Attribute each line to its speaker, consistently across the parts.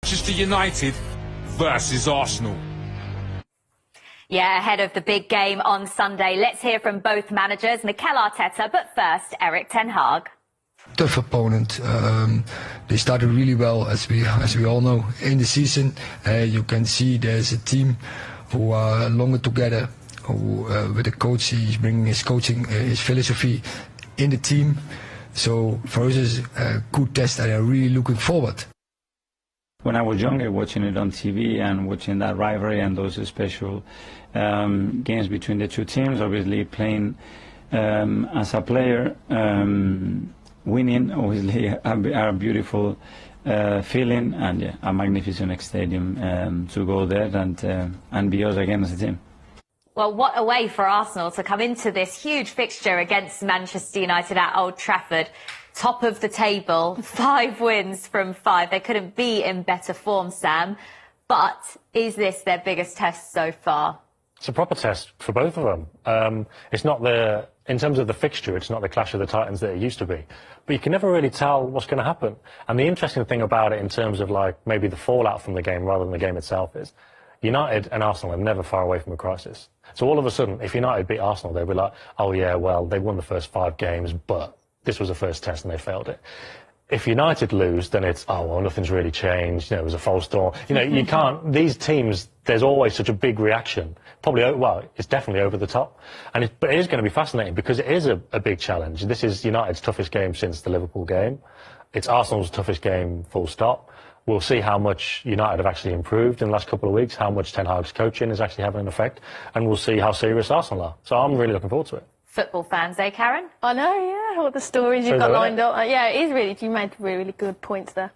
Speaker 1: Manchester United versus Arsenal.
Speaker 2: Yeah, ahead of the big game on Sunday, let's hear from both managers, Mikel Arteta, but first, Erik Ten Hag.
Speaker 3: Tough opponent. They started really well, as we all know, in the season. You can see there's a team who are longer together, who with the coach, he's bringing his coaching, his philosophy in the team. So for us, it's a good test, and I'm really looking forward.
Speaker 4: When I was younger, watching it on TV and watching that rivalry and those special games between the two teams, obviously playing as a player, winning obviously are a beautiful feeling, and yeah, a magnificent stadium to go there and be us again as a team.
Speaker 2: Well, what a way for Arsenal to come into this huge fixture against Manchester United at Old Trafford. Top of the table, 5 wins from 5. They couldn't be in better form, Sam. But is this their biggest test so far?
Speaker 5: It's a proper test for both of them. It's not in terms of the fixture, it's not the clash of the titans that it used to be. But you can never really tell what's going to happen. And the interesting thing about it in terms of like maybe the fallout from the game rather than the game itself is United and Arsenal are never far away from a crisis. So all of a sudden, if United beat Arsenal, they'd be like, oh yeah, well, they won the first 5 games, but this was the first test and they failed it. If United lose, then it's, oh, well, nothing's really changed. You know, it was a false dawn. You know, you can't, these teams, there's always such a big reaction. Probably, well, it's definitely over the top. But it is going to be fascinating because it is a big challenge. This is United's toughest game since the Liverpool game. It's Arsenal's toughest game, full stop. We'll see how much United have actually improved in the last couple of weeks, how much Ten Hag's coaching is actually having an effect, and we'll see how serious Arsenal are. So I'm really looking forward to it.
Speaker 2: Football fans, eh, Karen?
Speaker 6: I know, yeah, all the stories you've got lined up. Yeah, it is really, you made really good points there.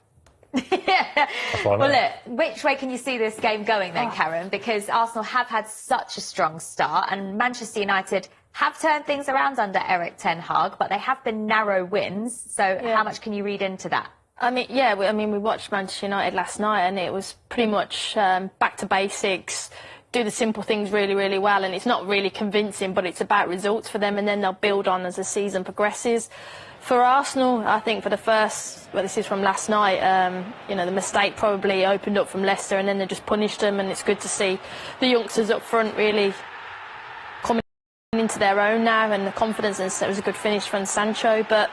Speaker 2: Yeah. Well, look, which way can you see this game going then, Karen? Because Arsenal have had such a strong start and Manchester United have turned things around under Erik Ten Hag, but they have been narrow wins. So how much can you read into that?
Speaker 6: I mean, yeah, we watched Manchester United last night and it was pretty much back to basics, do the simple things really well, and it's not really convincing, but it's about results for them, and then they'll build on as the season progresses. For Arsenal, I think for the first, well, this is from last night, you know, the mistake probably opened up from Leicester and then they just punished them, and it's good to see the youngsters up front really coming into their own now, and the confidence, and it was a good finish from Sancho. But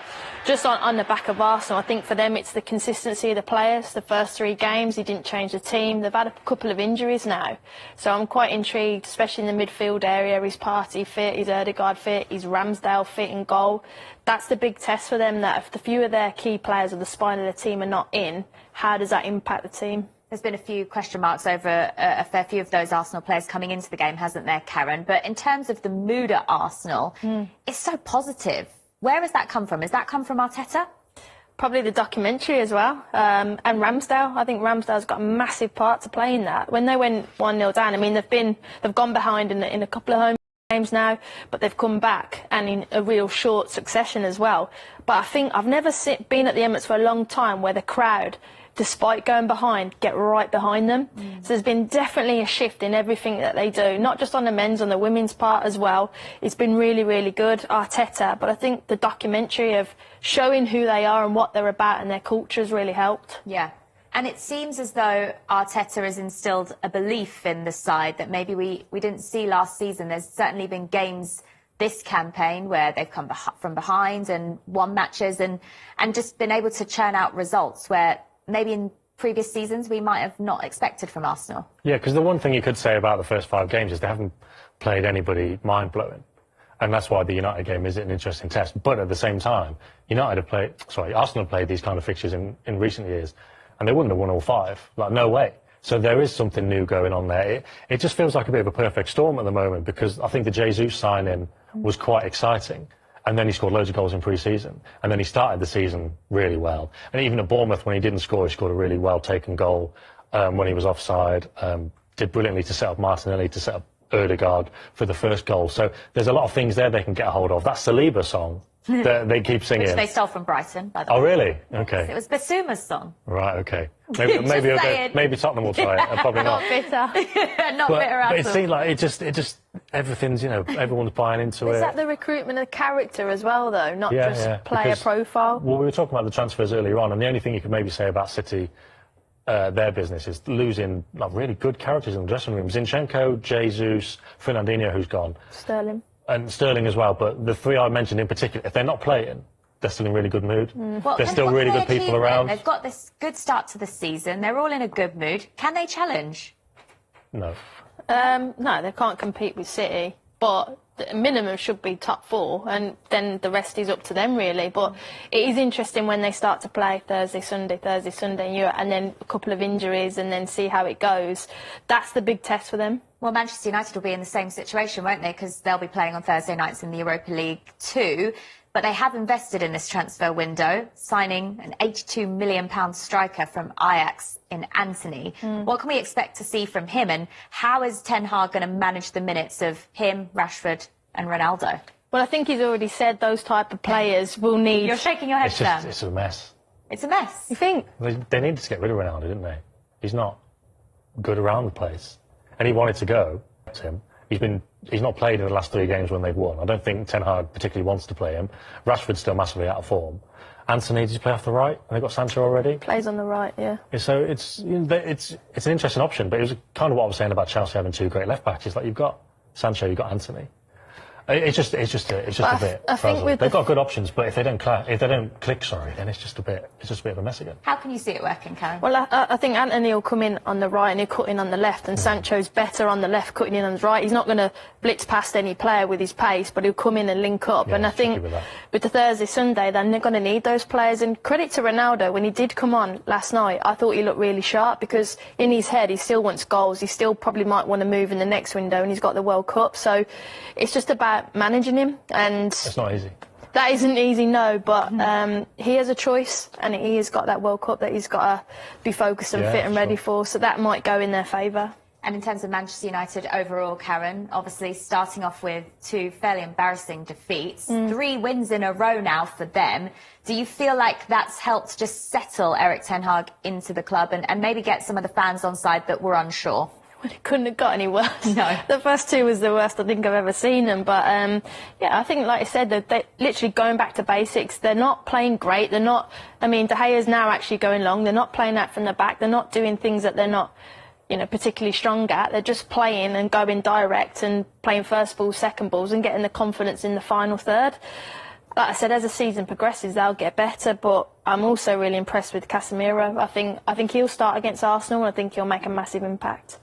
Speaker 6: just on the back of Arsenal, I think for them it's the consistency of the players. The first 3 games, he didn't change the team. They've had a couple of injuries now. So I'm quite intrigued, especially in the midfield area. Is Partey fit? Is Ødegaard fit? Is Ramsdale fit in goal? That's the big test for them, that if the few of their key players of the spine of the team are not in, how does that impact the team?
Speaker 2: There's been a few question marks over a fair few of those Arsenal players coming into the game, hasn't there, Karen? But in terms of the mood at Arsenal, it's so positive. Where has that come from? Has that come from Arteta?
Speaker 6: Probably the documentary as well. And Ramsdale. I think Ramsdale's got a massive part to play in that. When they went 1-0 down, I mean, they've gone behind in a couple of home games now, but they've come back and in a real short succession as well. But I think I've never been at the Emirates for a long time where the crowd, despite going behind, get right behind them. So there's been definitely a shift in everything that they do, not just on the men's, on the women's part as well. It's been really good, Arteta, but I think the documentary of showing who they are and what they're about and their culture has really helped.
Speaker 2: Yeah. And it seems as though Arteta has instilled a belief in the side that maybe we didn't see last season. There's certainly been games this campaign where they've come from behind and won matches and just been able to churn out results where maybe in previous seasons we might have not expected from Arsenal. Yeah,
Speaker 5: because the one thing you could say about the first 5 games is they haven't played anybody mind-blowing. And that's why the United game is an interesting test. But at the same time, Arsenal have played these kind of fixtures in recent years, and they wouldn't have won all 5. Like, no way. So there is something new going on there. It just feels like a bit of a perfect storm at the moment, because I think the Jesus signing was quite exciting. And then he scored loads of goals in pre-season. And then he started the season really well. And even at Bournemouth, when he didn't score, he scored a really well-taken goal when he was offside. Did brilliantly to set up Martinelli, to set up Ødegaard for the first goal. So there's a lot of things there they can get a hold of. That Saliba song that they keep singing.
Speaker 2: Which they stole from Brighton, by the way.
Speaker 5: Oh, really? Okay.
Speaker 2: Yes, it was Basuma's song.
Speaker 5: Right, okay. Maybe Tottenham will try it. Probably not.
Speaker 6: Not bitter.
Speaker 2: Not bitter at all.
Speaker 5: But it seems like it just everything's, you know, everyone's buying into it.
Speaker 6: Is that the recruitment of character as well, though, not just player profile?
Speaker 5: Well, we were talking about the transfers earlier on, and the only thing you could maybe say about City their business is losing like really good characters in the dressing room. Zinchenko, Jesus, Fernandinho, who's gone,
Speaker 6: Sterling.
Speaker 5: and Sterling as well. But the three I mentioned in particular, if they're not playing, they're still in really good mood.
Speaker 2: Well,
Speaker 5: There's still really good people around.
Speaker 2: They've got this good start to the season. They're all in a good mood. Can they challenge?
Speaker 5: No.
Speaker 6: No, they can't compete with City, but the minimum should be top 4, and then the rest is up to them, really. But it is interesting when they start to play Thursday, Sunday, in Europe, and then a couple of injuries, and then see how it goes. That's the big test for them.
Speaker 2: Well, Manchester United will be in the same situation, won't they? Because they'll be playing on Thursday nights in the Europa League too. But they have invested in this transfer window, signing an £82 million striker from Ajax in Anthony. What can we expect to see from him, and how is Ten Hag going to manage the minutes of him, Rashford and Ronaldo?
Speaker 6: Well, I think he's already said those type of players will need...
Speaker 2: You're shaking your head, Sam.
Speaker 5: It's a mess.
Speaker 2: It's a mess.
Speaker 6: You think?
Speaker 5: They needed to get rid of Ronaldo, didn't they? He's not good around the place. And he wanted to go, Tim. He's not played in the last 3 games when they've won. I don't think Ten Hag particularly wants to play him. Rashford's still massively out of form. Anthony, did he play off the right? And they've got Sancho already.
Speaker 6: Plays on the right, yeah.
Speaker 5: So it's an interesting option, but it was kind of what I was saying about Chelsea having 2 great left backs. It's like you've got Sancho, you've got Anthony. It's just a bit.
Speaker 6: I think
Speaker 5: they've got good options, but if they don't click, then it's just a bit of a mess again.
Speaker 2: How can you see it working, Karen?
Speaker 6: Well, I think Anthony will come in on the right and he'll cut in on the left, and Sancho's better on the left, cutting in on the right. He's not going to blitz past any player with his pace, but he'll come in and link up.
Speaker 5: Yeah,
Speaker 6: and I think with the Thursday, Sunday, then they're going to need those players. And credit to Ronaldo, when he did come on last night, I thought he looked really sharp, because in his head he still wants goals. He still probably might want to move in the next window, and he's got the World Cup. So it's just about managing him. And
Speaker 5: it's not easy.
Speaker 6: That isn't easy, no, but he has a choice, and he has got that World Cup that he's got to be focused and fit and ready for, so that might go in their favour.
Speaker 2: And in terms of Manchester United overall, Karen, obviously starting off with 2 fairly embarrassing defeats, 3 wins in a row now for them. Do you feel like that's helped just settle Erik Ten Hag into the club and maybe get some of the fans on side that were unsure?
Speaker 6: Well, it couldn't have got any worse.
Speaker 2: No.
Speaker 6: The first 2 was the worst I think I've ever seen them. But, yeah, I think, like I said, they're literally going back to basics. They're not playing great. They're not... I mean, De Gea's now actually going long. They're not playing out from the back. They're not doing things that they're not, particularly strong at. They're just playing and going direct and playing first balls, second balls, and getting the confidence in the final third. Like I said, as the season progresses, they'll get better, but I'm also really impressed with Casemiro. I think he'll start against Arsenal, and I think he'll make a massive impact.